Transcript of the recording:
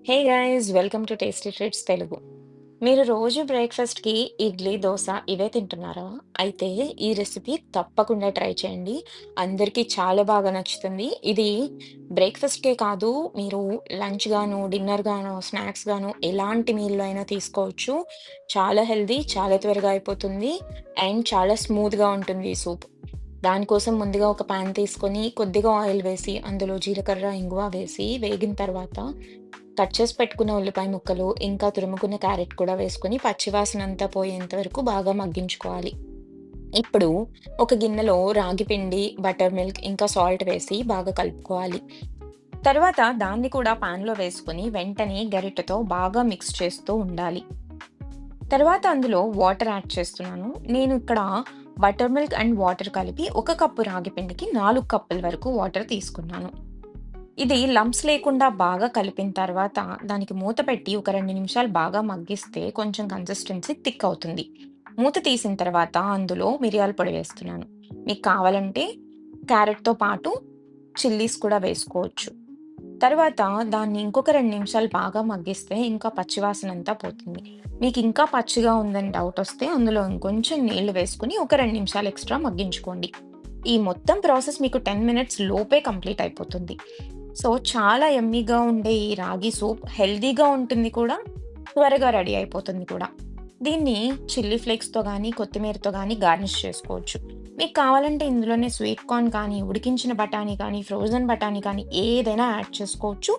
Hey guys welcome to tasty treats Telugu. మీరు రోజు బ్రేక్ఫాస్ట్‌కి ఇడ్లీ, దోస ఇవే తింటున్నారా? అయితే ఈ రెసిపీ తప్పకుండా ట్రై చేయండి. అందరికీ చాలా బాగా నచ్చుతుంది. ఇది బ్రేక్ఫాస్ట్‌కే కాదు, మీరు లంచ్ గాను, డిన్నర్ గాను, స్నాక్స్ గాను ఎలాంటి మీల్‌లో అయినా తీసుకోవచ్చు. చాలా హెల్తీ, చాలా త్వరగా అయిపోతుంది అండ్ చాలా స్మూత్‌గా ఉంటుంది ఈ సూప్. దానికోసం ముందుగా ఒక పాన్ తీసుకొని కొద్దిగా ఆయిల్ వేసి అందులో జీలకర్ర, ఇంగువ వేసి వేగిన తర్వాత కట్ చేసి పెట్టుకున్న ఉల్లిపాయ ముక్కలు, ఇంకా తురుముకున్న క్యారెట్ కూడా వేసుకొని పచ్చివాసనంతా పోయేంత వరకు బాగా మగ్గించుకోవాలి. ఇప్పుడు ఒక గిన్నెలో రాగి పిండి, బటర్ మిల్క్, ఇంకా సాల్ట్ వేసి బాగా కలుపుకోవాలి. తర్వాత దాన్ని కూడా పాన్‌లో వేసుకొని వెంటనే గరిటెతో బాగా మిక్స్ చేస్తూ ఉండాలి. తర్వాత అందులో వాటర్ యాడ్ చేస్తున్నాను. నేను ఇక్కడ బటర్ మిల్క్ అండ్ వాటర్ కలిపి 1 కప్పు రాగి పిండికి 4 కప్పుల వరకు వాటర్ తీసుకున్నాను. ఇది లంప్స్ లేకుండా బాగా కలిపిన తర్వాత దానికి మూత పెట్టి ఒక 2 నిమిషాలు బాగా మగ్గిస్తే కొంచెం కన్సిస్టెన్సీ థిక్ అవుతుంది. మూత తీసిన తర్వాత అందులో మిరియాల పొడి వేస్తున్నాను. మీకు కావాలంటే క్యారెట్‌తో పాటు చిల్లీస్ కూడా వేసుకోవచ్చు. తర్వాత దాన్ని ఇంకొక 2 నిమిషాలు బాగా మగ్గిస్తే ఇంకా పచ్చివాసనంతా పోతుంది. మీకు ఇంకా పచ్చిగా ఉందని డౌటొస్తే అందులో ఇంకొంచెం నీళ్లు వేసుకొని ఒక 2 నిమిషాలు ఎక్స్‌ట్రా మగ్గించుకోండి. ఈ మొత్తం ప్రాసెస్ మీకు 10 మినిట్స్ లోపే కంప్లీట్ అయిపోతుంది. సో, చాలా యమ్మీగా ఉండే ఈ రాగి సూప్ హెల్తీగా ఉంటుంది కూడా, త్వరగా రెడీ అయిపోతుంది కూడా. దీన్ని చిల్లీ ఫ్లేక్స్‌తో గానీ, కొత్తిమీరతో గానీ గార్నిష్ చేసుకోవచ్చు. మీకు కావాలంటే ఇందులోనే స్వీట్ కార్న్ కానీ, ఉడికించిన బఠానీ కానీ, ఫ్రోజన్ బఠానీ కానీ ఏదైనా యాడ్ చేసుకోవచ్చు.